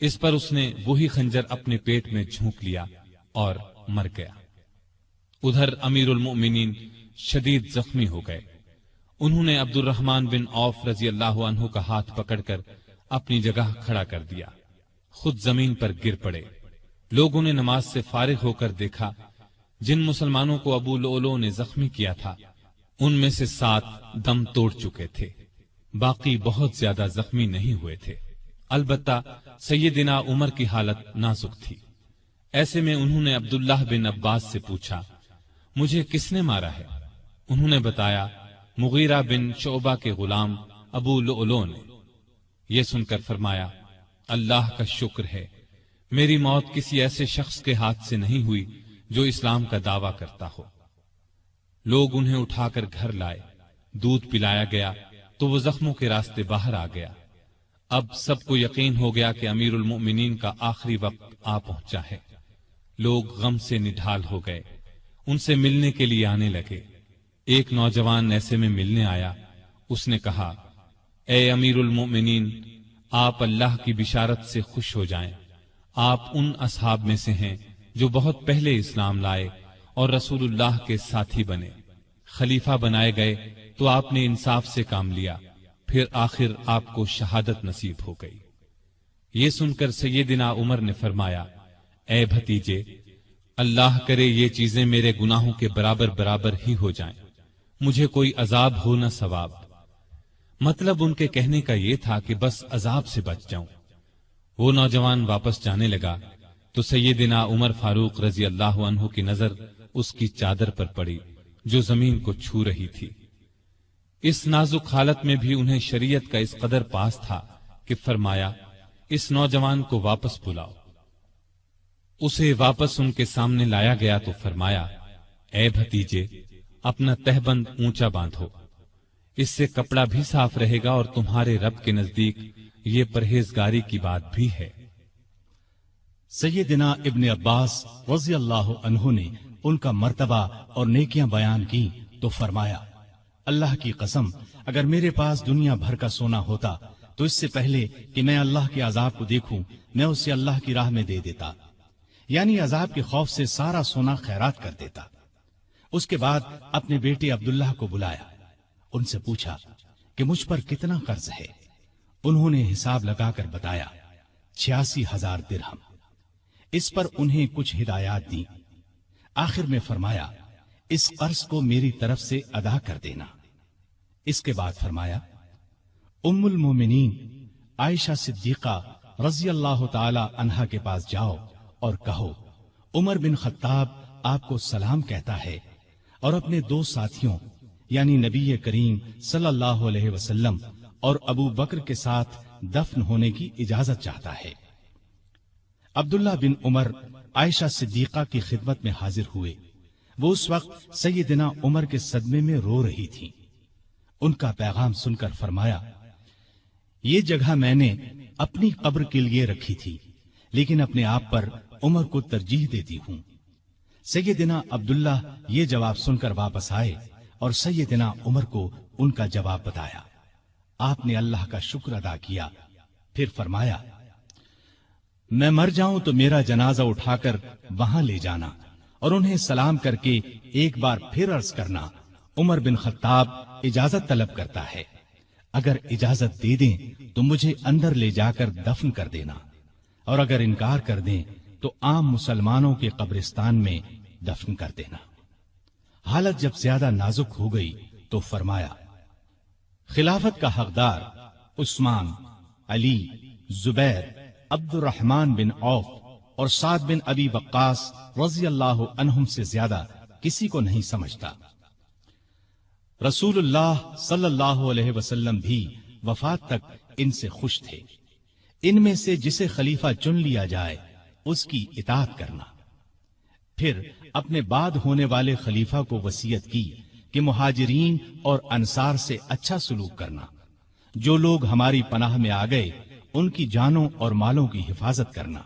اس پر اس نے وہی خنجر اپنے پیٹ میں جھونک لیا اور مر گیا۔ ادھر امیر المؤمنین شدید زخمی ہو گئے۔ انہوں نے عبد الرحمن بن عوف رضی اللہ عنہ کا ہاتھ پکڑ کر اپنی جگہ کھڑا کر دیا، خود زمین پر گر پڑے۔ لوگوں نے نماز سے فارغ ہو کر دیکھا، جن مسلمانوں کو ابو لؤلؤ نے زخمی کیا تھا ان میں سے 7 دم توڑ چکے تھے، باقی بہت زیادہ زخمی نہیں ہوئے تھے۔ البتہ سیدنا عمر کی حالت نازک تھی۔ ایسے میں انہوں نے عبداللہ بن عباس سے پوچھا، مجھے کس نے مارا ہے؟ انہوں نے بتایا، مغیرہ بن شعبہ کے غلام ابو لؤلؤ نے۔ یہ سن کر فرمایا، اللہ کا شکر ہے، میری موت کسی ایسے شخص کے ہاتھ سے نہیں ہوئی جو اسلام کا دعویٰ کرتا ہو۔ لوگ انہیں اٹھا کر گھر لائے، دودھ پلایا گیا تو وہ زخموں کے راستے باہر آ گیا۔ اب سب کو یقین ہو گیا کہ امیر المؤمنین کا آخری وقت آ پہنچا ہے۔ لوگ غم سے نڈھال ہو گئے، ان سے ملنے کے لیے آنے لگے۔ ایک نوجوان ایسے میں ملنے آیا، اس نے کہا، اے امیر المؤمنین، آپ اللہ کی بشارت سے خوش ہو جائیں، آپ ان اصحاب میں سے ہیں جو بہت پہلے اسلام لائے اور رسول اللہ کے ساتھی بنے۔ خلیفہ بنائے گئے تو آپ نے انصاف سے کام لیا، پھر آخر آپ کو شہادت نصیب ہو گئی۔ یہ سن کر سیدنا عمر نے فرمایا، اے بھتیجے، اللہ کرے یہ چیزیں میرے گناہوں کے برابر برابر ہی ہو جائیں، مجھے کوئی عذاب ہو نہ ثواب۔ مطلب ان کے کہنے کا یہ تھا کہ بس عذاب سے بچ جاؤں۔ وہ نوجوان واپس جانے لگا تو سیدنا عمر فاروق رضی اللہ عنہ کی نظر اس کی چادر پر پڑی جو زمین کو چھو رہی تھی۔ اس نازک حالت میں بھی انہیں شریعت کا اس قدر پاس تھا کہ فرمایا، اس نوجوان کو واپس بلاؤ۔ اسے واپس ان کے سامنے لایا گیا تو فرمایا، اے بھتیجے، اپنا تہبند اونچا باندھو، اس سے کپڑا بھی صاف رہے گا اور تمہارے رب کے نزدیک یہ پرہیزگاری کی بات بھی ہے۔ سیدنا ابن عباس رضی اللہ عنہ نے ان کا مرتبہ اور نیکیاں بیان کی تو فرمایا، اللہ کی قسم، اگر میرے پاس دنیا بھر کا سونا ہوتا تو اس سے پہلے کہ میں اللہ کے عذاب کو دیکھوں میں اسے اللہ کی راہ میں دے دیتا، یعنی عذاب کے خوف سے سارا سونا خیرات کر دیتا۔ اس کے بعد اپنے بیٹے عبداللہ کو بلایا، ان سے پوچھا کہ مجھ پر کتنا قرض ہے۔ انہوں نے حساب لگا کر بتایا، 86,000 درہم۔ اس پر انہیں کچھ ہدایات دی۔ آخر میں فرمایا، اس قرض کو میری طرف سے ادا کر دینا۔ اس کے بعد فرمایا، ام المومنین عائشہ صدیقہ رضی اللہ تعالی عنہا کے پاس جاؤ اور کہو، عمر بن خطاب آپ کو سلام کہتا ہے اور اپنے 2 ساتھیوں یعنی نبی کریم صلی اللہ علیہ وسلم اور ابو بکر کے ساتھ دفن ہونے کی اجازت چاہتا ہے۔ عبداللہ بن عمر عائشہ صدیقہ کی خدمت میں حاضر ہوئے۔ وہ اس وقت سیدنا عمر کے صدمے میں رو رہی تھی۔ ان کا پیغام سن کر فرمایا، یہ جگہ میں نے اپنی قبر کے لیے رکھی تھی، لیکن اپنے آپ پر عمر کو ترجیح دیتی ہوں۔ سیدنا عبداللہ یہ جواب سن کر واپس آئے اور سیدنا عمر کو ان کا جواب بتایا۔ آپ نے اللہ کا شکر ادا کیا، پھر فرمایا، میں مر جاؤں تو میرا جنازہ اٹھا کر وہاں لے جانا اور انہیں سلام کر کے ایک بار پھر عرض کرنا، عمر بن خطاب اجازت طلب کرتا ہے، اگر اجازت دے دیں تو مجھے اندر لے جا کر دفن کر دینا، اور اگر انکار کر دیں تو عام مسلمانوں کے قبرستان میں دفن کر دینا۔ حالت جب زیادہ نازک ہو گئی تو فرمایا، خلافت کا حقدار عثمان، علی، زبیر، عبد الرحمن بن عوف اور سعد بن ابی وقاص رضی اللہ عنہم سے زیادہ کسی کو نہیں سمجھتا۔ رسول اللہ صلی اللہ علیہ وسلم بھی وفات تک ان سے خوش تھے۔ ان میں سے جسے خلیفہ چن لیا جائے اس کی اطاعت کرنا۔ پھر اپنے بعد ہونے والے خلیفہ کو وصیت کی کہ مہاجرین اور انصار سے اچھا سلوک کرنا، جو لوگ ہماری پناہ میں آ گئے ان کی جانوں اور مالوں کی حفاظت کرنا،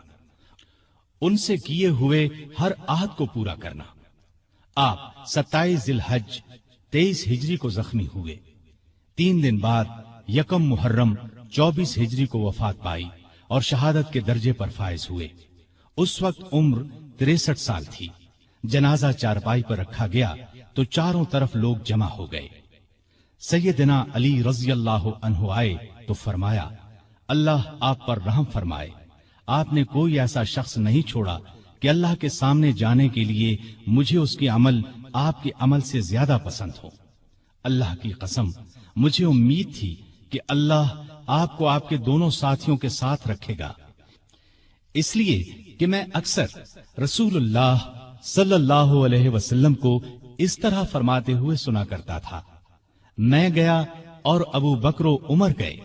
ان سے کیے ہوئے ہر عہد کو پورا کرنا۔ آپ 27 ذی الحج 23 ہجری کو زخمی ہوئے۔ 3 دن بعد 1 محرم 24 ہجری کو وفات پائی اور شہادت کے درجے پر فائز ہوئے۔ اس وقت عمر 63 سال تھی۔ جنازہ چارپائی پر رکھا گیا تو چاروں طرف لوگ جمع ہو گئے۔ سیدنا علی رضی اللہ عنہ آئے تو فرمایا، اللہ آپ پر رحم فرمائے، آپ نے کوئی ایسا شخص نہیں چھوڑا کہ اللہ کے سامنے جانے کے لیے مجھے اس کے عمل آپ کے عمل سے زیادہ پسند ہو۔ اللہ کی قسم، مجھے امید تھی کہ اللہ آپ کو آپ کے دونوں ساتھیوں کے ساتھ رکھے گا، اس لیے کہ میں اکثر رسول اللہ صلی اللہ علیہ وسلم کو اس طرح فرماتے ہوئے سنا کرتا تھا، میں گیا اور ابو بکر و عمر گئے،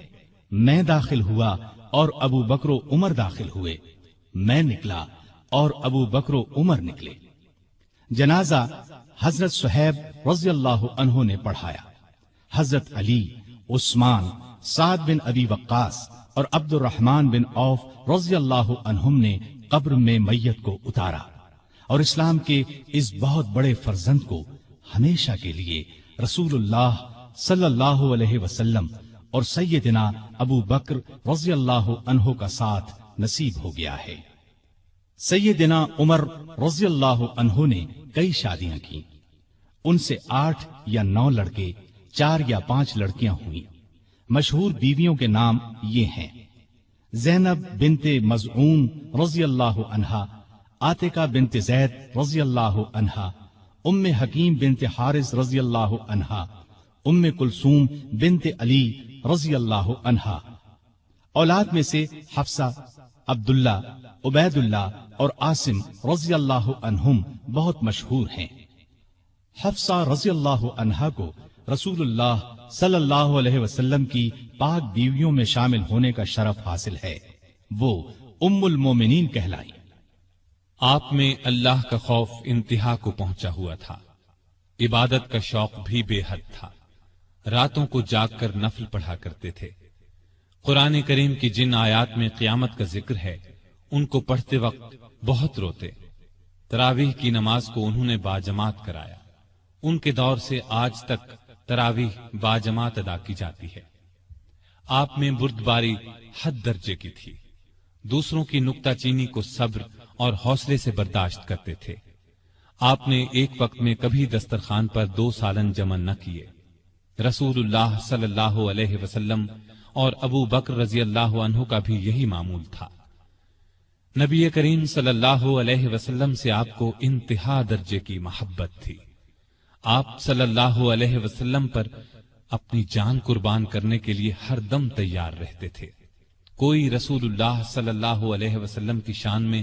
میں داخل ہوا اور ابو بکر و عمر داخل ہوئے، میں نکلا اور ابو بکر و عمر نکلے۔ جنازہ حضرت صہیب رضی اللہ عنہ نے پڑھایا۔ حضرت علی، عثمان، سعد بن ابی وقاص اور عبد الرحمن بن عوف رضی اللہ عنہم نے قبر میں میت کو اتارا اور اسلام کے اس بہت بڑے فرزند کو ہمیشہ کے لیے رسول اللہ صلی اللہ علیہ وسلم اور سیدنا ابو بکر رضی اللہ عنہ کا ساتھ نصیب ہو گیا ہے۔ سیدنا عمر رضی اللہ عنہ نے کئی شادیاں کی، ان سے 8 یا 9 لڑکے، 4 یا 5 لڑکیاں ہوئیں۔ مشہور بیویوں کے نام یہ ہیں: زینب بنت مزعون رضی اللہ عنہا، عاتقہ بنت زید رضی اللہ عنہا، ام حکیم بنت حارث رضی اللہ عنہا، ام کلثوم بنت علی رضی اللہ عنہا۔ اولاد میں سے حفصہ، عبداللہ، عبید اللہ اور عاصم رضی اللہ عنہم بہت مشہور ہیں۔ حفصہ رضی اللہ عنہا کو رسول اللہ صلی اللہ علیہ وسلم کی پاک بیویوں میں شامل ہونے کا شرف حاصل ہے، وہ ام المومنین کہلائی۔ آپ میں اللہ کا خوف انتہا کو پہنچا ہوا تھا، عبادت کا شوق بھی بے حد تھا، راتوں کو جاگ کر نفل پڑھا کرتے تھے۔ قرآن کریم کی جن آیات میں قیامت کا ذکر ہے ان کو پڑھتے وقت بہت روتے۔ تراویح کی نماز کو انہوں نے باجماعت کرایا، ان کے دور سے آج تک تراویح باجماعت ادا کی جاتی ہے۔ آپ میں بردباری حد درجے کی تھی، دوسروں کی نکتہ چینی کو صبر اور حوصلے سے برداشت کرتے تھے۔ آپ نے ایک وقت میں کبھی دسترخوان پر 2 سالن جمع نہ کیے۔ رسول اللہ صلی اللہ علیہ وسلم اور ابو بکر رضی اللہ عنہ کا بھی یہی معمول تھا۔ نبی کریم صلی اللہ علیہ وسلم سے آپ کو انتہا درجے کی محبت تھی۔ آپ صلی اللہ علیہ وسلم پر اپنی جان قربان کرنے کے لیے ہر دم تیار رہتے تھے۔ کوئی رسول اللہ صلی اللہ علیہ وسلم کی شان میں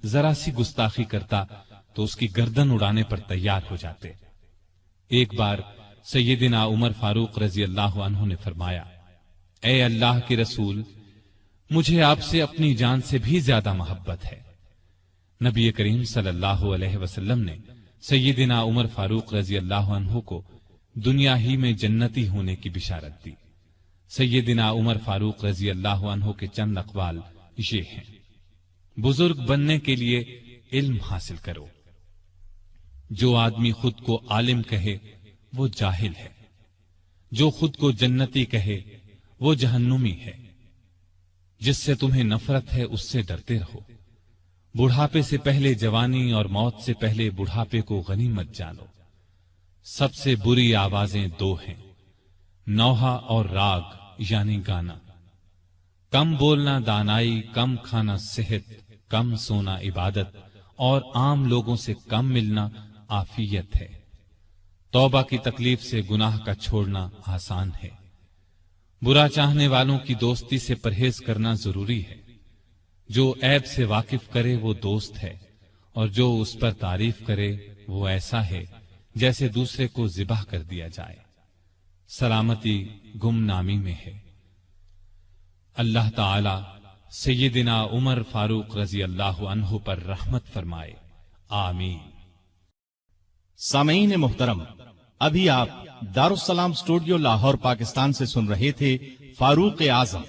ذرا سی گستاخی کرتا تو اس کی گردن اڑانے پر تیار ہو جاتے۔ ایک بار سیدنا عمر فاروق رضی اللہ عنہ نے فرمایا، اے اللہ کے رسول، مجھے آپ سے اپنی جان سے بھی زیادہ محبت ہے۔ نبی کریم صلی اللہ علیہ وسلم نے سیدنا عمر فاروق رضی اللہ عنہ کو دنیا ہی میں جنتی ہونے کی بشارت دی۔ سیدنا عمر فاروق رضی اللہ عنہ کے چند اقوال یہ ہیں: بزرگ بننے کے لیے علم حاصل کرو۔ جو آدمی خود کو عالم کہے وہ جاہل ہے، جو خود کو جنتی کہے وہ جہنمی ہے۔ جس سے تمہیں نفرت ہے اس سے ڈرتے رہو۔ بڑھاپے سے پہلے جوانی اور موت سے پہلے بڑھاپے کو غنیمت جانو۔ سب سے بری آوازیں 2 ہیں، نوحہ اور راگ یعنی گانا۔ کم بولنا دانائی، کم کھانا صحت، کم سونا عبادت اور عام لوگوں سے کم ملنا عافیت ہے۔ توبہ کی تکلیف سے گناہ کا چھوڑنا آسان ہے۔ برا چاہنے والوں کی دوستی سے پرہیز کرنا ضروری ہے۔ جو عیب سے واقف کرے وہ دوست ہے، اور جو اس پر تعریف کرے وہ ایسا ہے جیسے دوسرے کو ذبح کر دیا جائے۔ سلامتی گمنامی میں ہے۔ اللہ تعالی سیدنا عمر فاروق رضی اللہ عنہ پر رحمت فرمائے، آمین۔ سامعین محترم، ابھی آپ دارالسلام اسٹوڈیو لاہور پاکستان سے سن رہے تھے فاروق اعظم